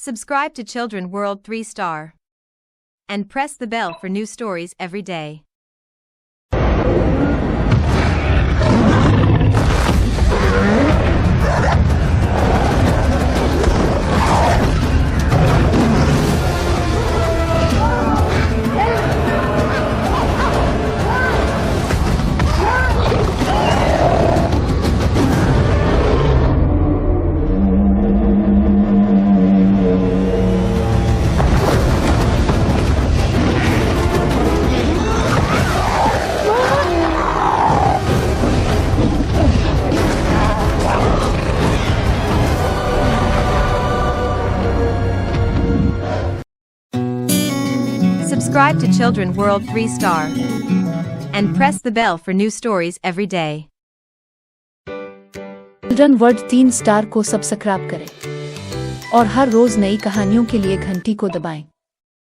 Subscribe to Children World 3-star. And press the bell for new stories every day. Subscribe to Children World 3-star. And press the bell for new stories every day. Children world 3 star को subscribe करें और हर रोज नई कहानियों के लिए घंटी को दबाएं।